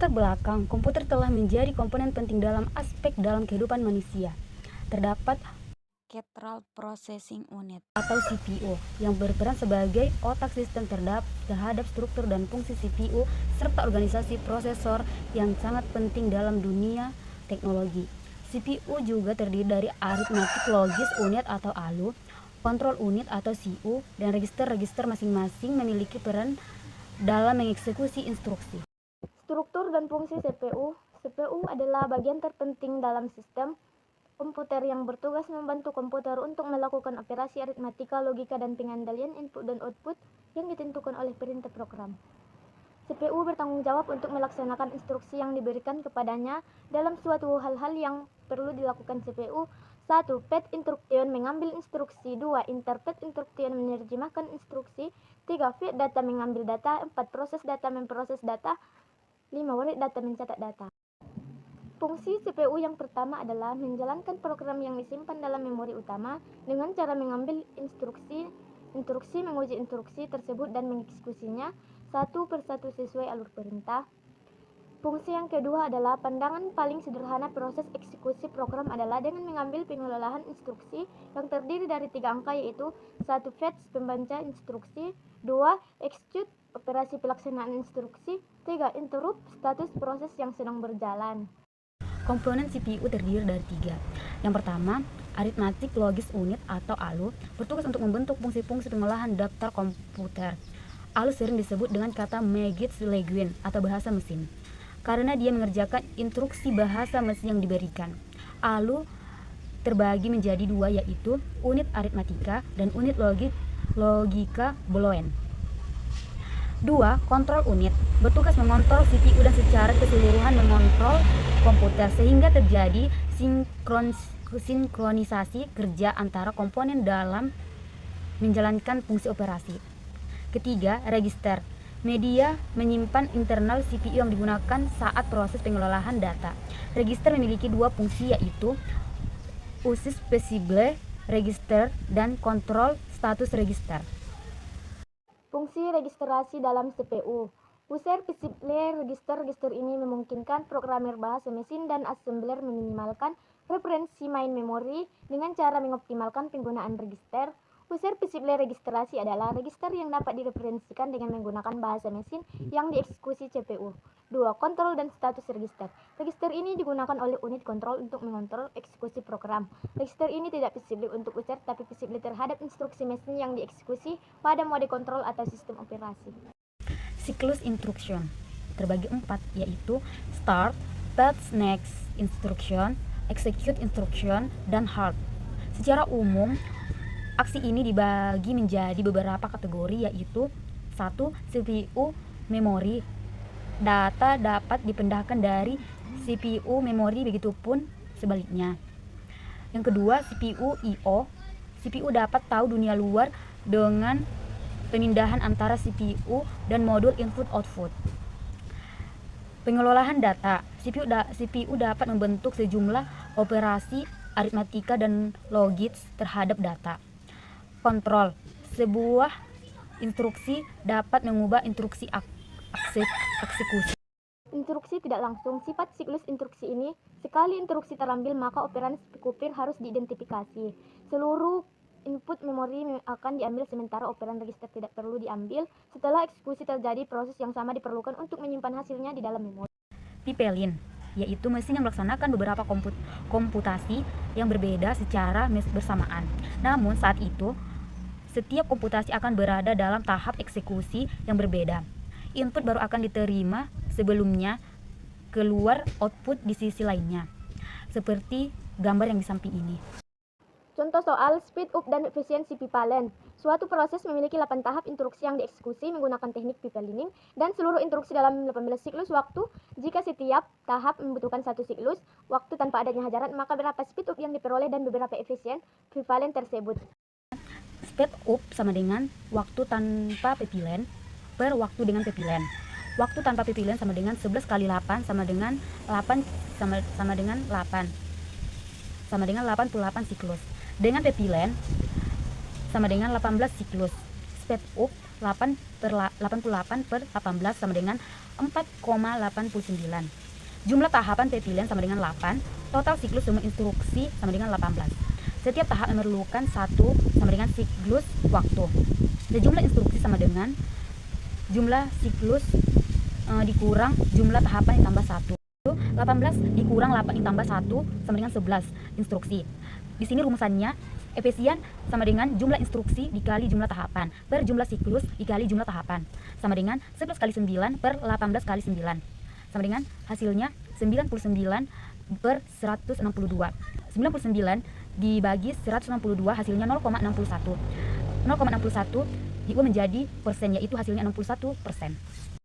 Latar belakang, komputer telah menjadi komponen penting dalam aspek dalam kehidupan manusia. Terdapat Central Processing Unit atau CPU yang berperan sebagai otak sistem terhadap struktur dan fungsi CPU serta organisasi prosesor yang sangat penting dalam dunia teknologi. CPU juga terdiri dari Arithmetic Logis Unit atau ALU, Control Unit atau CU, dan register-register masing-masing memiliki peran dalam mengeksekusi instruksi. Struktur dan fungsi CPU. CPU adalah bagian terpenting dalam sistem komputer yang bertugas membantu komputer untuk melakukan operasi aritmatika, logika, dan pengendalian input dan output yang ditentukan oleh perintah program. CPU bertanggung jawab untuk melaksanakan instruksi yang diberikan kepadanya dalam suatu hal-hal yang perlu dilakukan CPU. 1. Fetch instruction mengambil instruksi. 2. Interpret instruction menerjemahkan instruksi. 3. Feed data mengambil data. 4. Proses data memproses data. 5. Write data mencatat data. Fungsi CPU yang pertama adalah menjalankan program yang disimpan dalam memori utama dengan cara mengambil instruksi, menguji instruksi tersebut dan mengeksekusinya satu persatu sesuai alur perintah. Fungsi yang kedua adalah pandangan paling sederhana proses eksekusi program adalah dengan mengambil pengelolaan instruksi yang terdiri dari 3 angka yaitu 1. Fetch pembaca instruksi, 2. Execute operasi pelaksanaan instruksi, 3. Interrupt status proses yang sedang berjalan. Komponen CPU terdiri dari 3. Yang pertama, Arithmetic Logis Unit atau ALU bertugas untuk membentuk fungsi-fungsi pengolahan daftar komputer. ALU sering disebut dengan kata Magic Language atau bahasa mesin, karena dia mengerjakan instruksi bahasa mesin yang diberikan. ALU terbagi menjadi 2 yaitu unit aritmatika dan unit logika boolean. 2. Kontrol unit bertugas mengontrol CPU dan secara keseluruhan mengontrol komputer sehingga terjadi sinkronisasi kerja antara komponen dalam menjalankan fungsi operasi. Ketiga, register media menyimpan internal CPU yang digunakan saat proses pengelolaan data. Register memiliki 2 fungsi yaitu uses possible register dan control status register. Fungsi registrasi dalam CPU. User possible register ini memungkinkan programmer bahasa mesin dan assembler meminimalkan referensi main memori dengan cara mengoptimalkan penggunaan register. User possible registrasi adalah register yang dapat direferensikan dengan menggunakan bahasa mesin yang dieksekusi CPU. 2. Kontrol dan status register. Register ini digunakan oleh unit kontrol untuk mengontrol eksekusi program. Register ini tidak visible untuk user tapi visible terhadap instruksi mesin yang dieksekusi pada mode kontrol atau sistem operasi. Siklus instruction terbagi 4 yaitu start, path next instruction, execute instruction, dan halt. Secara umum, aksi ini dibagi menjadi beberapa kategori yaitu 1. CPU memori. Data dapat dipindahkan dari CPU memori begitupun sebaliknya. Yang kedua, CPU I/O. CPU dapat tahu dunia luar dengan pemindahan antara CPU dan modul input-output. Pengelolaan data. CPU dapat membentuk sejumlah operasi aritmatika dan logis terhadap data. Kontrol. Sebuah instruksi dapat mengubah instruksi eksekusi. Instruksi tidak langsung. Sifat siklus instruksi ini, sekali instruksi terambil maka operan sekupir harus diidentifikasi. Seluruh input memori akan diambil sementara operan register tidak perlu diambil. Setelah eksekusi terjadi, proses yang sama diperlukan untuk menyimpan hasilnya di dalam memori. Pipelin, yaitu mesin yang melaksanakan beberapa komputasi yang berbeda secara bersamaan. Namun saat itu, setiap komputasi akan berada dalam tahap eksekusi yang berbeda. Input baru akan diterima sebelumnya keluar output di sisi lainnya, seperti gambar yang di samping ini. Contoh soal speed up dan efisiensi pipelen. Suatu proses memiliki 8 tahap instruksi yang dieksekusi menggunakan teknik pipelining dan seluruh instruksi dalam 18 siklus waktu. Jika setiap tahap membutuhkan 1 siklus waktu tanpa adanya hajaran, maka berapa speed up yang diperoleh dan beberapa efisien pipelen tersebut. Speed up sama dengan waktu tanpa pipelen per waktu dengan pipelen. Waktu tanpa pipelen sama dengan 11 kali 8 sama dengan 8 sama dengan 8 sama dengan 88 siklus. Dengan pipelen sama dengan 18 siklus. Speed up 8 per 88 per 18 sama dengan 4,89. Jumlah tahapan pepilihan sama dengan 8. Total siklus semua instruksi sama dengan 18. Setiap tahap memerlukan 1 sama dengan siklus waktu. Dan jumlah instruksi sama dengan jumlah siklus dikurang jumlah tahapan ditambah 1. 18 dikurang 8 ditambah 1 sama dengan 11 instruksi. Di sini rumusannya efisien sama dengan jumlah instruksi dikali jumlah tahapan per jumlah siklus dikali jumlah tahapan sama dengan 11 kali 9 per 18 kali 9 sama dengan hasilnya 99 per 162. 99 dibagi 162 hasilnya 0,61. 0,61 diubah menjadi persen, yaitu hasilnya 61%.